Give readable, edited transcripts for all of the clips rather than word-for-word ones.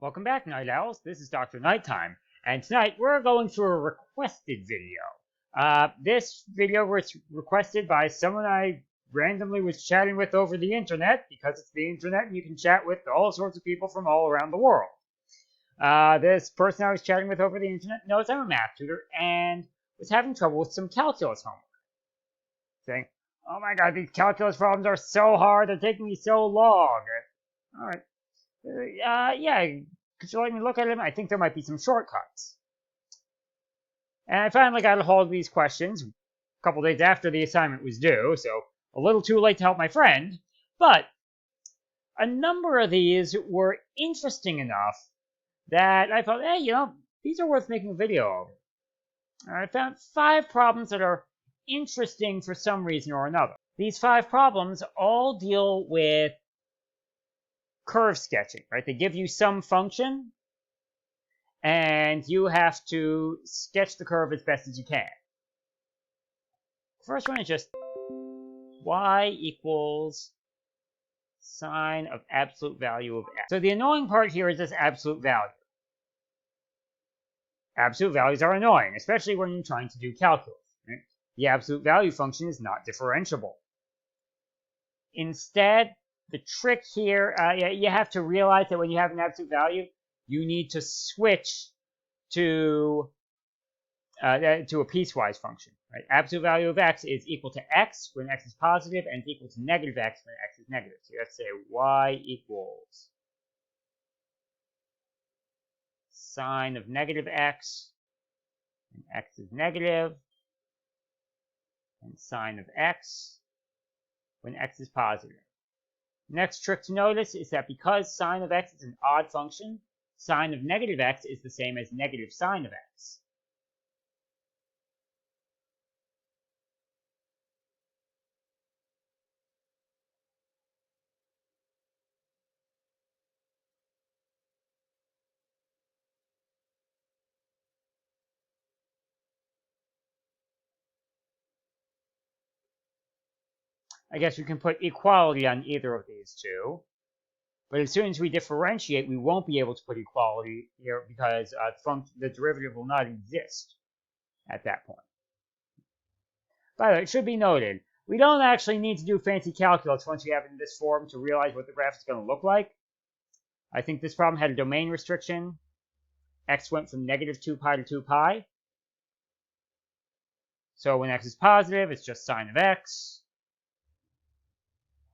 Welcome back, Night Owls. This is Dr. Nighttime, and tonight we're going through a requested video. This video was requested by someone I randomly was chatting with over the internet, because it's the internet and you can chat with all sorts of people from all around the world. This person I was chatting with over the internet knows I'm a math tutor and was having trouble with some calculus homework. Saying, oh my god, these calculus problems are so hard, they're taking me so long. Alright. Yeah, could you let me look at them? I think there might be some shortcuts. And I finally got a hold of these questions a couple days after the assignment was due, so a little too late to help my friend, but a number of these were interesting enough that I thought, hey, these are worth making a video over. I found 5 problems that are interesting for some reason or another. These 5 problems all deal with curve sketching, right? They give you some function, and you have to sketch the curve as best as you can. The first one is just y equals sine of absolute value of x. So the annoying part here is this absolute value. Absolute values are annoying, especially when you're trying to do calculus. Right? The absolute value function is not differentiable. Instead, the trick here, you have to realize that when you have an absolute value, you need to switch to a piecewise function. Right? Absolute value of x is equal to x when x is positive, and it's equal to negative x when x is negative. So you have to say y equals sine of negative x when x is negative, and sine of x when x is positive. Next trick to notice is that because sine of x is an odd function, sine of negative x is the same as negative sine of x. I guess we can put equality on either of these two. But as soon as we differentiate, we won't be able to put equality here because the derivative will not exist at that point. By the way, it should be noted, we don't actually need to do fancy calculus once we have it in this form to realize what the graph is going to look like. I think this problem had a domain restriction. X went from negative 2 pi to 2 pi. So when x is positive, it's just sine of x.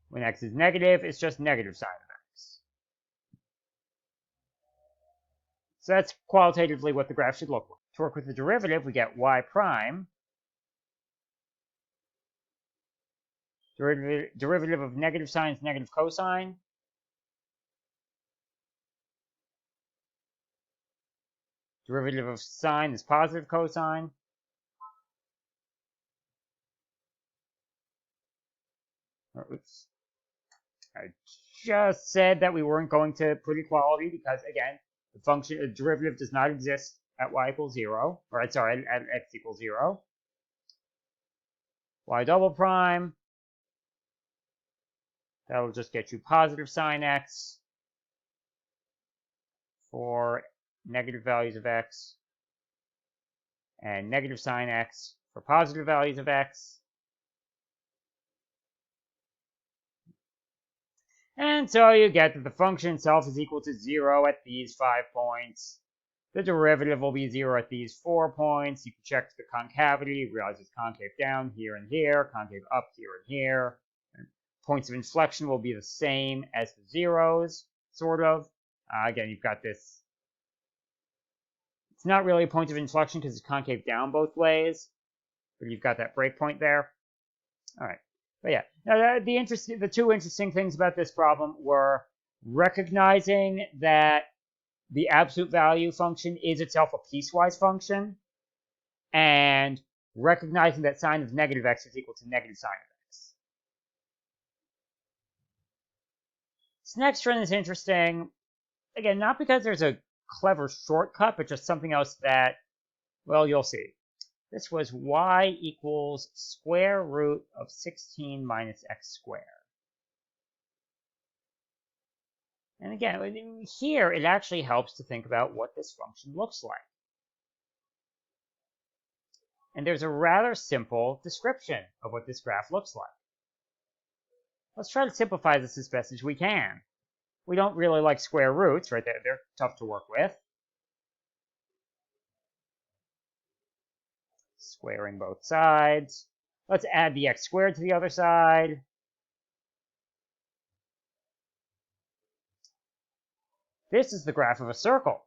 When x is negative, it's just negative sine of x. So that's qualitatively what the graph should look like. To work with the derivative, we get y prime. Derivative of negative sine is negative cosine. Derivative of sine is positive cosine. Oops. I just said that we weren't going to put equality because, again, the derivative does not exist at y equals 0. Or, sorry, at x equals 0. Y double prime. That will just get you positive sine x for negative values of x, and negative sine x for positive values of x. And so you get that the function itself is equal to 0 at these 5 points. The derivative will be 0 at these 4 points. You can check the concavity, realize it's concave down here and here, concave up here and here. And points of inflection will be the same as the zeros, sort of. Again, you've got this. It's not really a point of inflection because it's concave down both ways, but you've got that breakpoint there. All right. But yeah, now the two interesting things about this problem were recognizing that the absolute value function is itself a piecewise function, and recognizing that sine of negative x is equal to negative sine of x. This next one is interesting, again, not because there's a clever shortcut, but just something else that, well, you'll see. This was y equals square root of 16 minus x squared. And again, here it actually helps to think about what this function looks like. And there's a rather simple description of what this graph looks like. Let's try to simplify this as best as we can. We don't really like square roots, right? They're tough to work with. Squaring both sides. Let's add the x squared to the other side. This is the graph of a circle.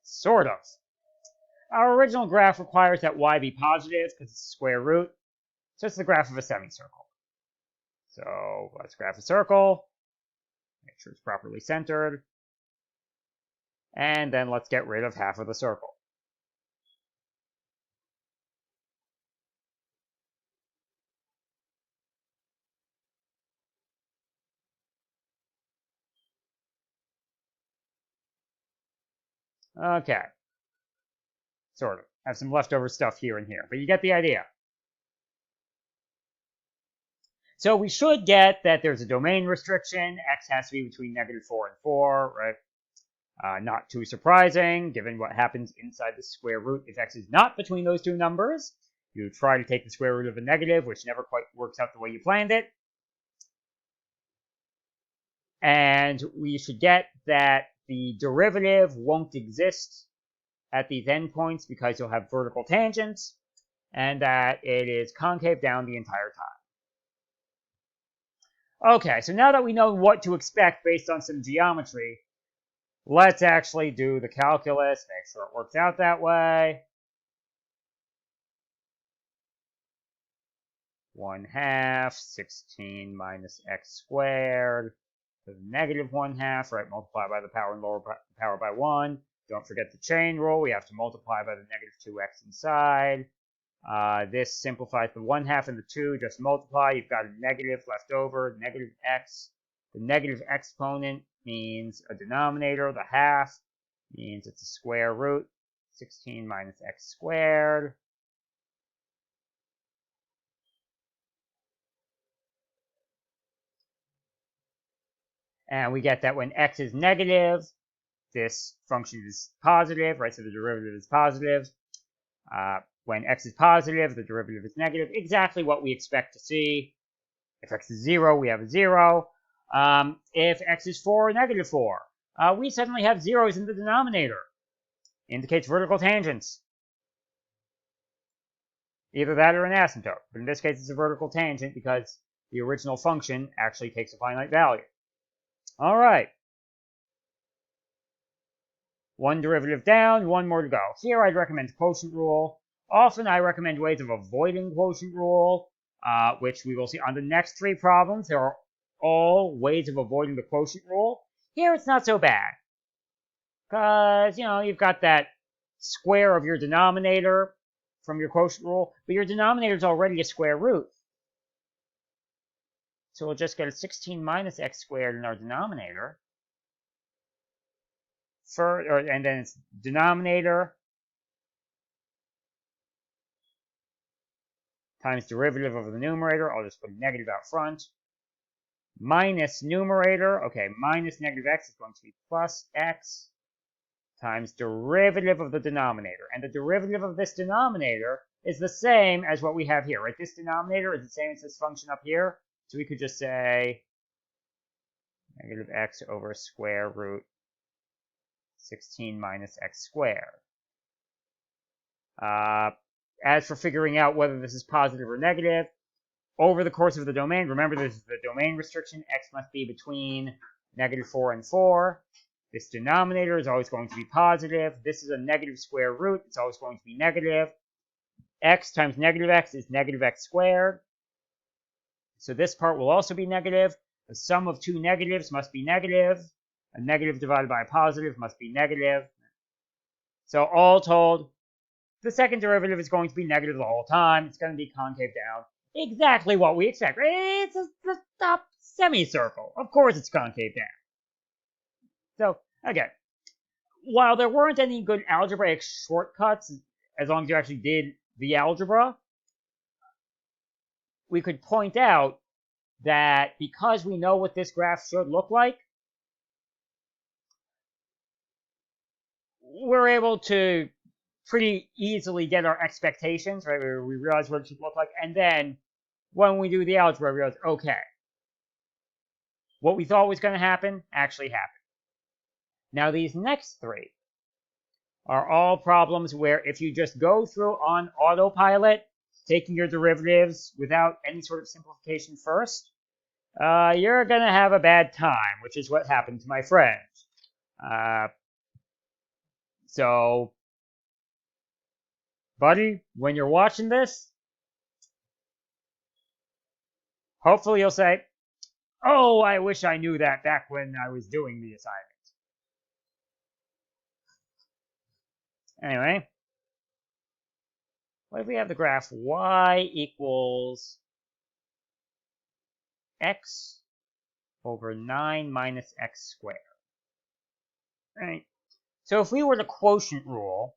Sort of. Our original graph requires that y be positive because it's a square root. So it's the graph of a semicircle. So let's graph a circle. Make sure it's properly centered. And then let's get rid of half of the circle. Okay. Sort of. Have some leftover stuff here and here, but you get the idea. So we should get that there's a domain restriction. X has to be between -4 and 4, right? Not too surprising, given what happens inside the square root. If x is not between those two numbers, you try to take the square root of a negative, which never quite works out the way you planned it. And we should get that the derivative won't exist at these endpoints because you'll have vertical tangents, and that it is concave down the entire time. Okay, so now that we know what to expect based on some geometry, let's actually do the calculus, make sure it works out that way. 1/2, 16 minus x squared to the -1/2, right? Multiply by the power and lower power by 1. Don't forget the chain rule. We have to multiply by the -2x inside. This simplifies the 1/2 and the 2. Just multiply. You've got a negative left over, -x. The negative exponent means a denominator. The half means it's a square root. 16 minus x squared. And we get that when x is negative, this function is positive, right? So the derivative is positive. When x is positive, the derivative is negative. Exactly what we expect to see. If x is 0, we have a 0. If x is 4, -4, we suddenly have zeros in the denominator. Indicates vertical tangents. Either that or an asymptote. But in this case, it's a vertical tangent because the original function actually takes a finite value. All right. One derivative down, one more to go. Here I'd recommend quotient rule. Often I recommend ways of avoiding quotient rule, which we will see on the next 3 problems. There are all ways of avoiding the quotient rule. Here it's not so bad. Because, you've got that square of your denominator from your quotient rule, but your denominator is already a square root. So we'll just get a 16 minus x squared in our denominator. And then it's denominator times derivative of the numerator. I'll just put negative out front. Minus numerator. Okay, minus -x is going to be plus x times derivative of the denominator. And the derivative of this denominator is the same as what we have here, right? This denominator is the same as this function up here. So we could just say -x over square root 16 minus x squared. As for figuring out whether this is positive or negative, over the course of the domain, remember this is the domain restriction, x must be between -4 and 4. This denominator is always going to be positive. This is a negative square root. It's always going to be negative. X times -x is -x squared. So this part will also be negative. The sum of 2 negatives must be negative. A negative divided by a positive must be negative. So all told, the second derivative is going to be negative the whole time. It's going to be concave down. Exactly what we expect. It's a semicircle. Of course it's concave down. So, again, while there weren't any good algebraic shortcuts, as long as you actually did the algebra, we could point out that because we know what this graph should look like, we're able to pretty easily get our expectations, right? We realize what it should look like, and then when we do the algebra, we realize, okay, what we thought was going to happen actually happened. Now these next three are all problems where if you just go through on autopilot, taking your derivatives without any sort of simplification first, you're going to have a bad time, which is what happened to my friend. So, buddy, when you're watching this, hopefully you'll say, oh, I wish I knew that back when I was doing the assignment. Anyway, what if we have the graph y equals x over 9 minus x squared? Right? So if we were the quotient rule,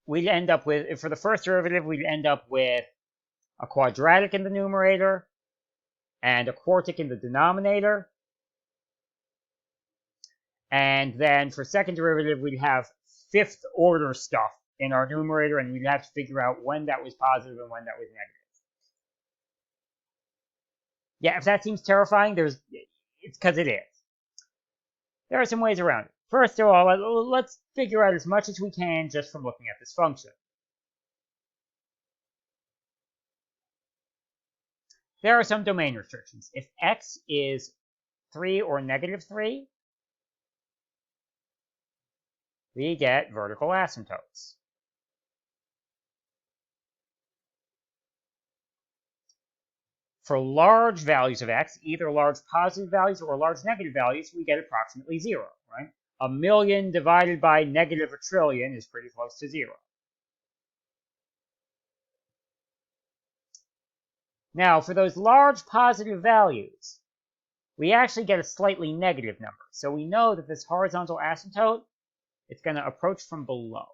we'd end up with, for the first derivative, we'd end up with a quadratic in the numerator and a quartic in the denominator. And then for second derivative, we'd have fifth order stuff in our numerator, and we'd have to figure out when that was positive and when that was negative. Yeah, if that seems terrifying, it's because it is. There are some ways around it. First of all, let's figure out as much as we can just from looking at this function. There are some domain restrictions. If x is 3 or negative 3, we get vertical asymptotes. For large values of x, either large positive values or large negative values, we get approximately 0, right? 1,000,000 divided by negative 1,000,000,000 is pretty close to 0. Now, for those large positive values, we actually get a slightly negative number. So we know that this horizontal asymptote, it's going to approach from below.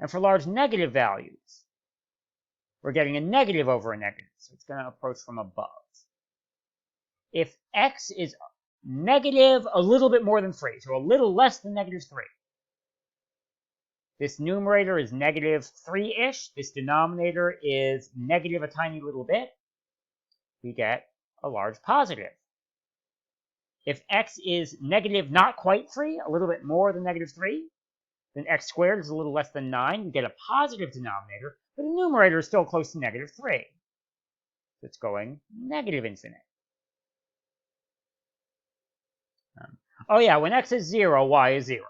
And for large negative values, we're getting a negative over a negative, so it's going to approach from above. If x is negative a little bit more than 3, so a little less than negative 3, this numerator is negative 3-ish, this denominator is negative a tiny little bit, we get a large positive. If x is negative not quite 3, a little bit more than negative 3, then x squared is a little less than 9, you get a positive denominator, but the numerator is still close to negative 3. So it's going negative infinite. Oh yeah, when x is 0, y is 0.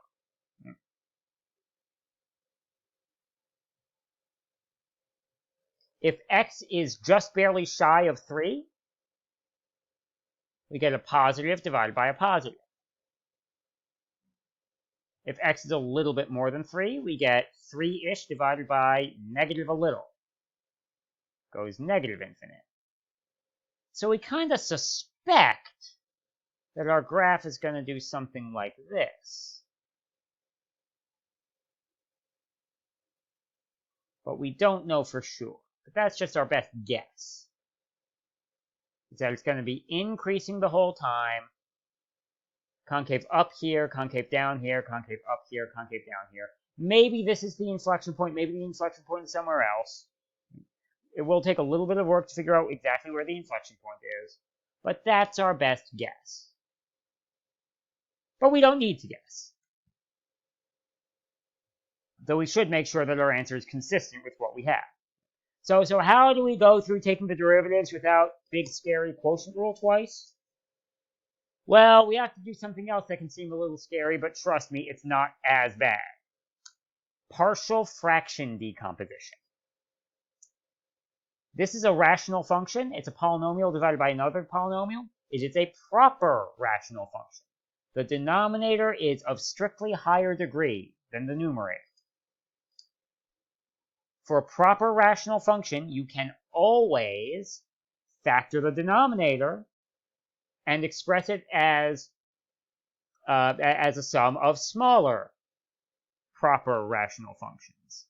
If x is just barely shy of 3, we get a positive divided by a positive. If x is a little bit more than 3, we get 3-ish divided by negative a little. Goes negative infinite. So we kind of suspect that our graph is going to do something like this. But we don't know for sure. But that's just our best guess. Is that it's going to be increasing the whole time. Concave up here, concave down here, concave up here, concave down here. Maybe this is the inflection point. Maybe the inflection point is somewhere else. It will take a little bit of work to figure out exactly where the inflection point is. But that's our best guess. But we don't need to guess. Though we should make sure that our answer is consistent with what we have. So how do we go through taking the derivatives without big scary quotient rule twice? Well, we have to do something else that can seem a little scary, but trust me, it's not as bad. Partial fraction decomposition. This is a rational function. It's a polynomial divided by another polynomial. It is a proper rational function. The denominator is of strictly higher degree than the numerator. For a proper rational function, you can always factor the denominator and express it as a sum of smaller proper rational functions.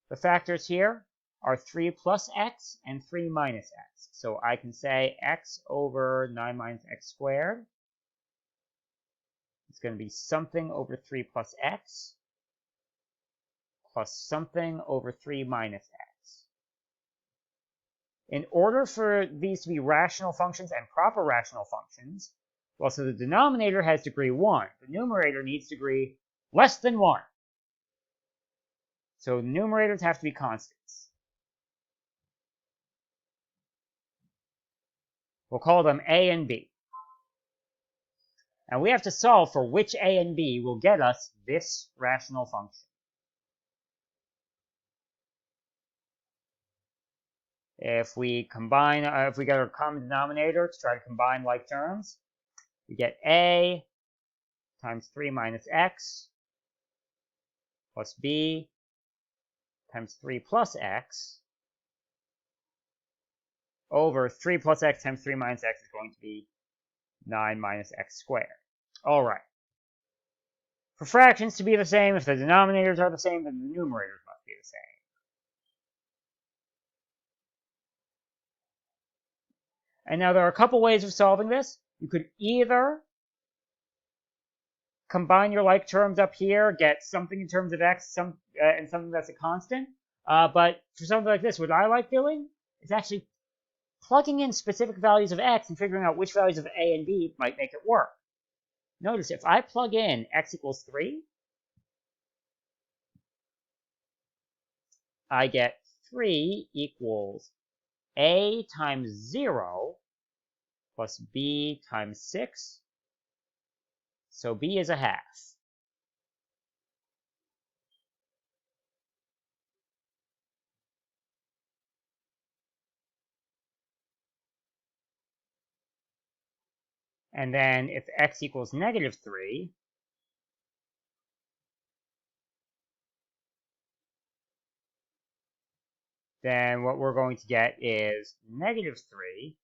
The factors here are 3 plus x and 3 minus x. So I can say x over 9 minus x squared it's going to be something over 3 plus x plus something over 3 minus x. In order for these to be rational functions and proper rational functions, well, so the denominator has degree 1. The numerator needs degree less than 1. So numerators have to be constants. We'll call them a and b. And we have to solve for which a and b will get us this rational function. If we combine, if we get a common denominator to try to combine like terms, we get a times 3 minus x plus b times 3 plus x over 3 plus x times 3 minus x is going to be 9 minus x squared. All right. For fractions to be the same, if the denominators are the same, then the numerators must be the same. And now there are a couple ways of solving this. You could either combine your like terms up here, get something in terms of x, and something that's a constant. But for something like this, what I like doing is actually plugging in specific values of x and figuring out which values of a and b might make it work. Notice if I plug in x equals 3, I get 3 equals a times 0 plus b times 6. So b is a half. And then if x equals negative 3, then what we're going to get is negative 3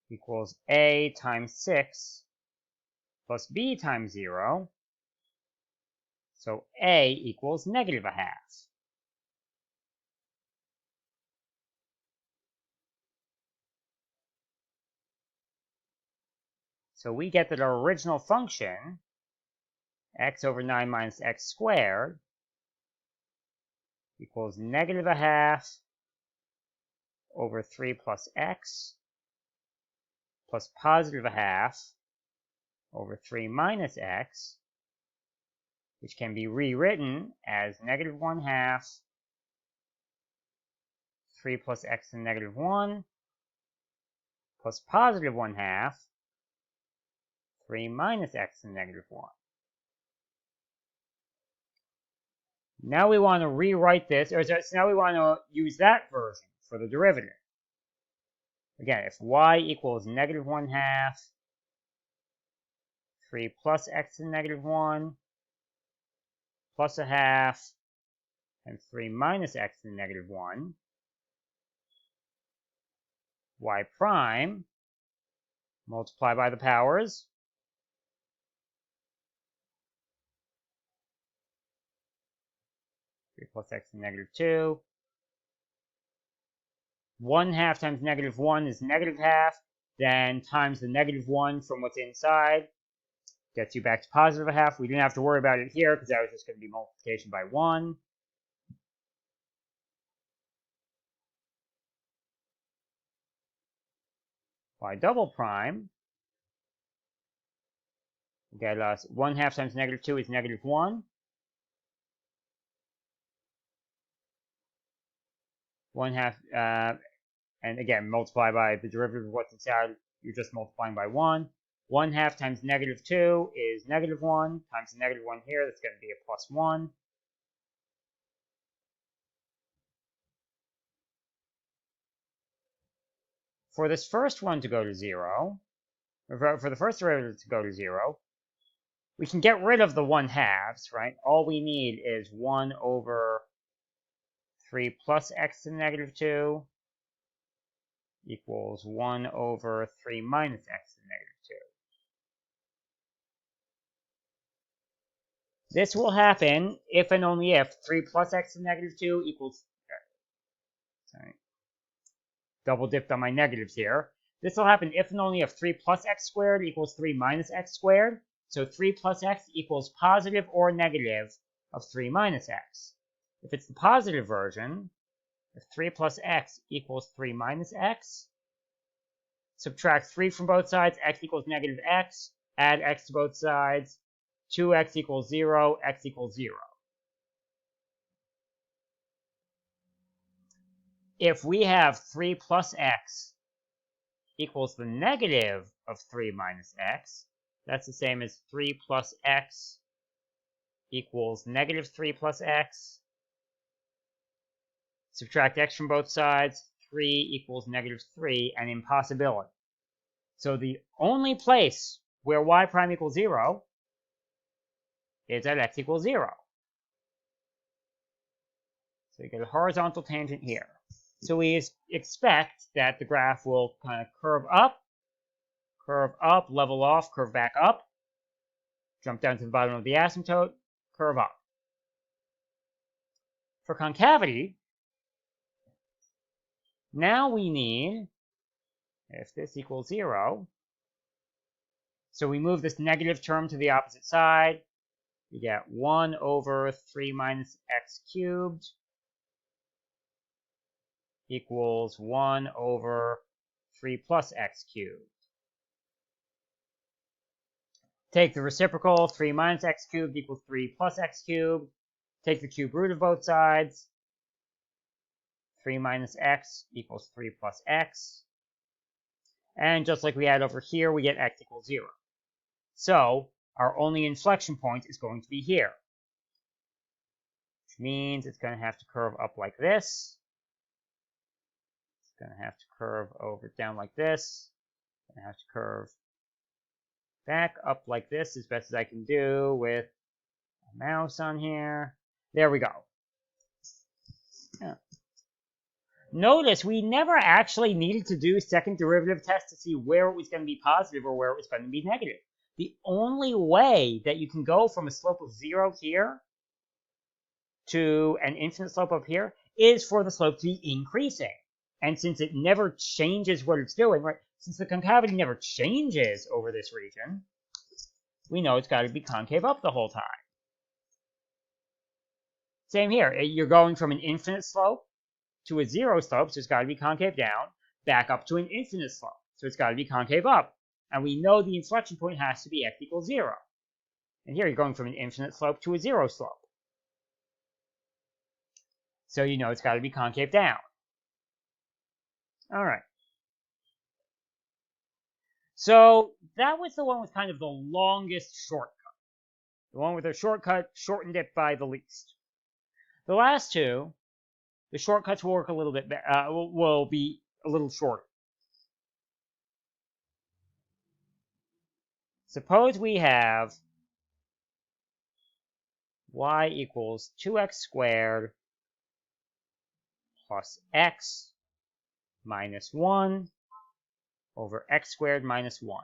equals a times 6 plus b times 0. So a equals negative a half. So we get that our original function, x over 9 minus x squared, equals negative a half over 3 plus x plus positive a half over 3 minus x, which can be rewritten as negative 1/2 3 plus x and negative 1 plus positive 1/2 3 minus x and negative 1. Now we want to rewrite this, so now we want to use that version for the derivative. Again, if y equals negative 1/2 3 plus x and negative 1 plus a half and 3 minus x and negative 1, y prime, multiply by the powers, 3 plus x and negative 2. 1/2 times negative 1 is negative half, then times the negative 1 from what's inside gets you back to positive a half. We didn't have to worry about it here because that was just going to be multiplication by 1. Y double prime will get us 1/2 times negative 2 is negative 1. 1/2, and again, multiply by the derivative of what's inside. You're just multiplying by 1. 1/2 times negative 2 is negative 1 times the negative 1 here. That's going to be a plus 1. For this first one to go to 0, or for the first derivative to go to 0, we can get rid of the 1/2, right? All we need is 1 over 3 plus x to the negative 2 equals 1 over 3 minus x to the negative 2. This will happen if and only if 3 plus x to the negative 2 equals, sorry, double dipped on my negatives here. This will happen if and only if 3 plus x squared equals 3 minus x squared. So 3 plus x equals positive or negative of 3 minus x. If it's the positive version, if 3 plus x equals 3 minus x, subtract 3 from both sides, x equals negative x, add x to both sides, 2x equals 0, x equals 0. If we have 3 plus x equals the negative of 3 minus x, that's the same as 3 plus x equals negative 3 plus x. Subtract x from both sides, 3 equals negative 3, an impossibility. So the only place where y prime equals 0 is at x equals 0. So you get a horizontal tangent here. So we expect that the graph will kind of curve up, level off, curve back up, jump down to the bottom of the asymptote, curve up. For concavity, now we need, if this equals 0, so we move this negative term to the opposite side, we get 1 over 3 minus x cubed equals 1 over 3 plus x cubed. Take the reciprocal, 3 minus x cubed equals 3 plus x cubed. Take the cube root of both sides. 3 minus x equals 3 plus x. And just like we had over here, we get x equals 0. So our only inflection point is going to be here, which means it's going to have to curve up like this. It's going to have to curve over down like this. It's going to have to curve back up like this as best as I can do with a mouse on here. There we go. Yeah. Notice we never actually needed to do second derivative tests to see where it was going to be positive or where it was going to be negative. The only way that you can go from a slope of 0 here to an infinite slope up here is for the slope to be increasing. And since it never changes what it's doing, right? Since the concavity never changes over this region, we know it's got to be concave up the whole time. Same here. You're going from an infinite slope to a 0 slope, so it's got to be concave down, back up to an infinite slope, so it's got to be concave up. And we know the inflection point has to be x equals 0. And here you're going from an infinite slope to a 0 slope. So you know it's got to be concave down. All right. So that was the one with kind of the longest shortcut. The one with a shortcut shortened it by the least. The last two, the shortcuts will work a little bit, will be a little shorter. Suppose we have y equals 2x squared plus x minus 1 over x squared minus 1.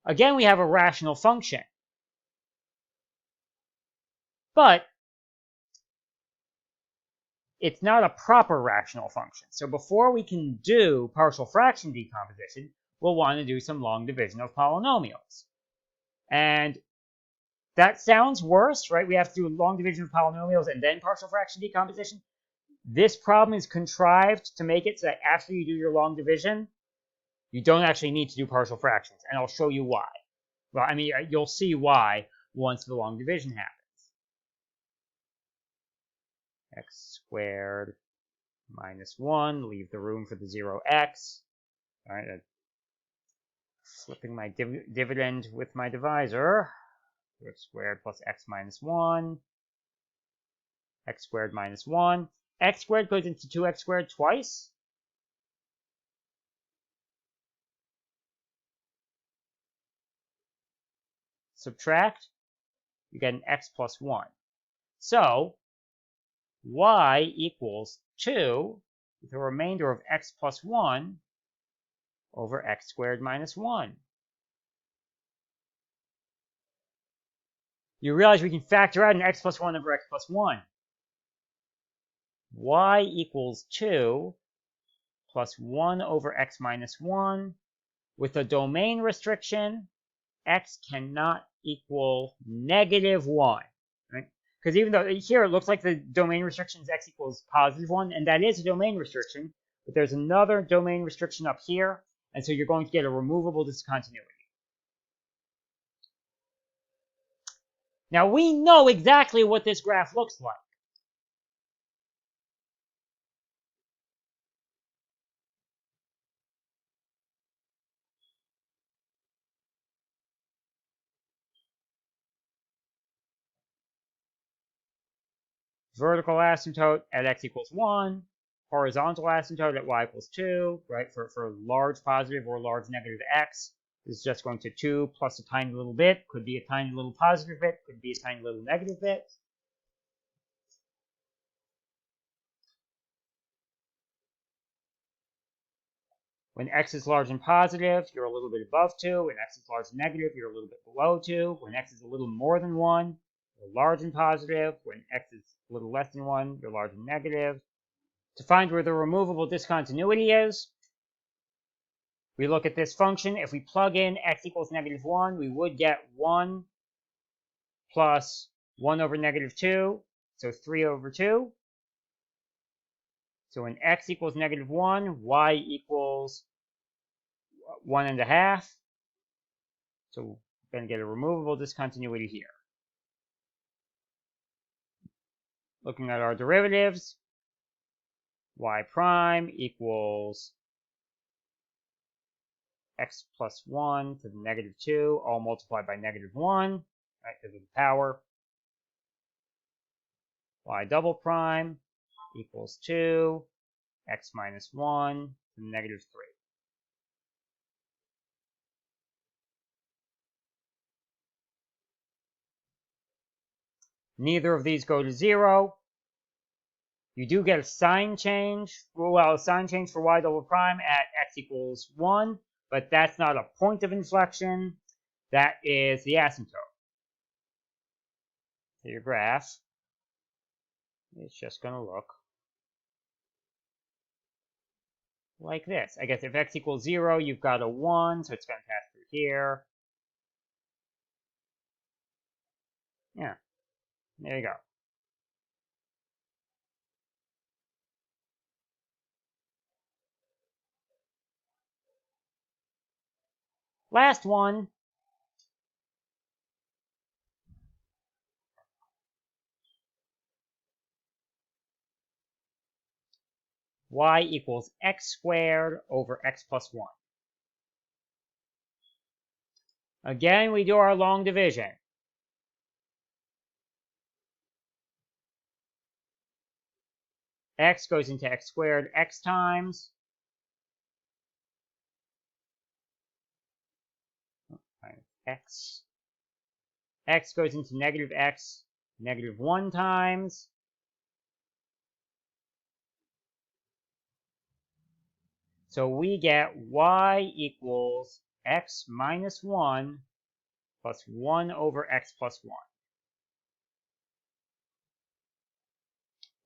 Again, we have a rational function. But it's not a proper rational function. So before we can do partial fraction decomposition, we'll want to do some long division of polynomials. And that sounds worse, right? We have to do long division of polynomials and then partial fraction decomposition. This problem is contrived to make it so that after you do your long division, you don't actually need to do partial fractions. And I'll show you why. Well, I mean, you'll see why once the long division happens. X squared minus 1, leave the room for the 0x. All right, flipping my dividend with my divisor. X squared plus x minus 1. X squared minus 1. X squared goes into 2x squared twice. Subtract, you get an x plus 1. So y equals 2 with a remainder of x plus 1 over x squared minus 1. You realize we can factor out an x plus 1 over x plus 1. y equals 2 plus 1 over x minus 1 with a domain restriction, x cannot equal negative 1, right? Because even though here it looks like the domain restriction is x equals positive 1, and that is a domain restriction, but there's another domain restriction up here, and so you're going to get a removable discontinuity. Now we know exactly what this graph looks like. Vertical asymptote at x equals 1, horizontal asymptote at y equals 2, right? For large positive or large negative x, is just going to 2 plus a tiny little bit. Could be a tiny little positive bit, could be a tiny little negative bit. When x is large and positive, you're a little bit above 2. When x is large and negative, you're a little bit below 2. When x is a little more than 1, you're large and positive. When x is a little less than 1, you're large and negative. To find where the removable discontinuity is, we look at this function. If we plug in x equals negative 1, we would get 1 plus 1 over negative 2, so 3 over 2. So when x equals negative 1, y equals 1.5. So we're going to get a removable discontinuity here. Looking at our derivatives, y prime equals x plus 1 to the negative 2, all multiplied by negative 1, right, because of the power. Y double prime equals 2, x minus 1 to the negative 3. Neither of these go to 0. You do get a sign change, well, a sign change for y double prime at x equals 1, but that's not a point of inflection. That is the asymptote. So your graph is just going to look like this. I guess if x equals 0, you've got a 1, so it's going to pass through here. Yeah, there you go. Last one. Y equals x squared over x plus 1. Again, we do our long division. X goes into x squared x times. X. X goes into negative x, negative 1 times. So we get y equals x minus 1 plus 1 over x plus 1.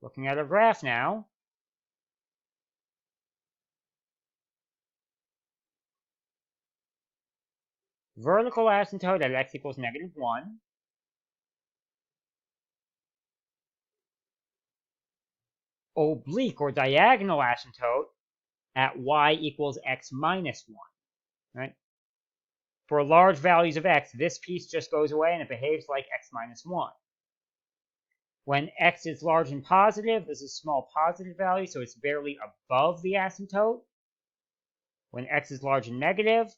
Looking at our graph now, vertical asymptote at x equals negative 1. Oblique or diagonal asymptote at y equals x minus 1, right? For large values of x, this piece just goes away and it behaves like x minus 1. When x is large and positive, this is a small positive value, so it's barely above the asymptote. When x is large and negative,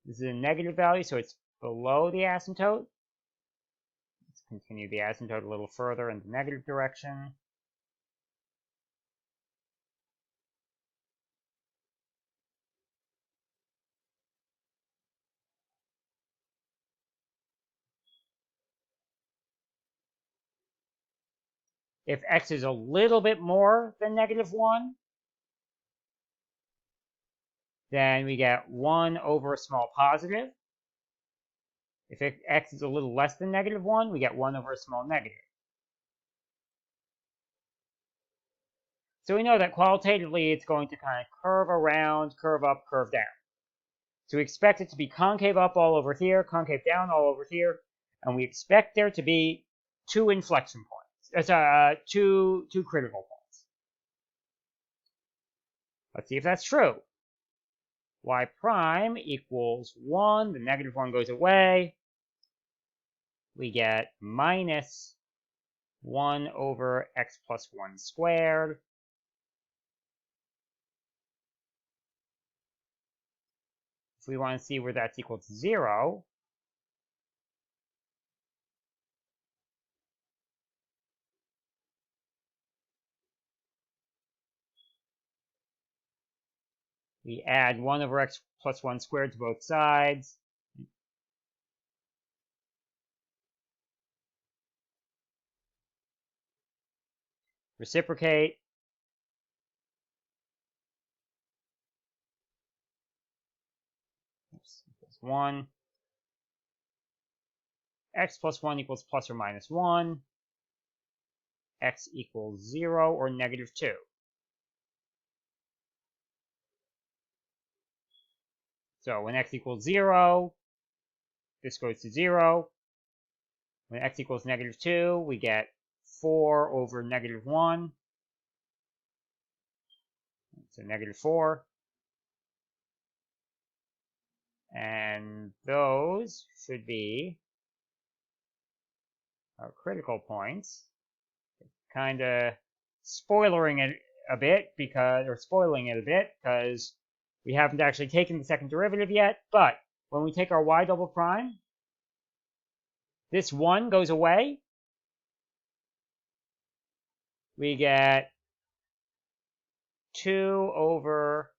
this is a negative value, so it's below the asymptote. Let's continue the asymptote a little further in the negative direction. If x is a little bit more than negative 1, then we get 1 over a small positive. If x is a little less than negative 1, we get 1 over a small negative. So we know that qualitatively it's going to kind of curve around, curve up, curve down. So we expect it to be concave up all over here, concave down all over here, and we expect there to be two inflection points. Two critical points. Let's see if that's true. Y prime equals 1. The negative 1 goes away. We get minus 1 over x plus 1 squared. If we want to see where that's equal to 0, we add 1 over x plus 1 squared to both sides. Reciprocate. Oops, equals 1. X plus 1 equals plus or minus 1. X equals 0 or negative 2. So when x equals 0, this goes to 0. When x equals negative 2, we get 4 over negative 1. So negative 4. And those should be our critical points. Kind of spoiling it a bit because we haven't actually taken the second derivative yet. But when we take our y double prime, this 1 goes away. We get 2 over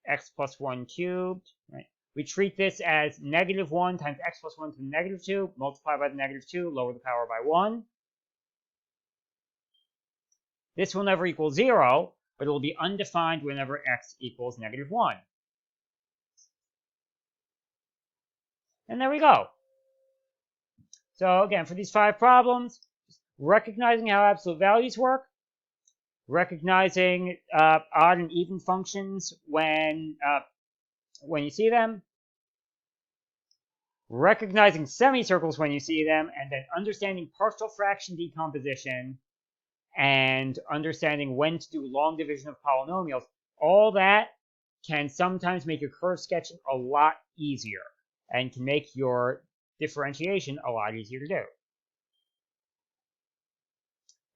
x plus 1 cubed. Right? We treat this as negative 1 times x plus 1 to the negative 2, multiply by the negative 2, lower the power by 1. This will never equal 0, but it will be undefined whenever x equals negative 1. And there we go. So again, for these 5 problems, recognizing how absolute values work, recognizing odd and even functions when you see them, recognizing semicircles when you see them, and then understanding partial fraction decomposition and understanding when to do long division of polynomials, all that can sometimes make your curve sketching a lot easier and can make your differentiation a lot easier to do.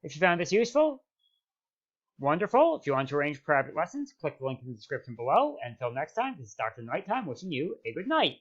If you found this useful, wonderful. If you want to arrange private lessons, click the link in the description below. Until next time, this is Dr. Nighttime wishing you a good night.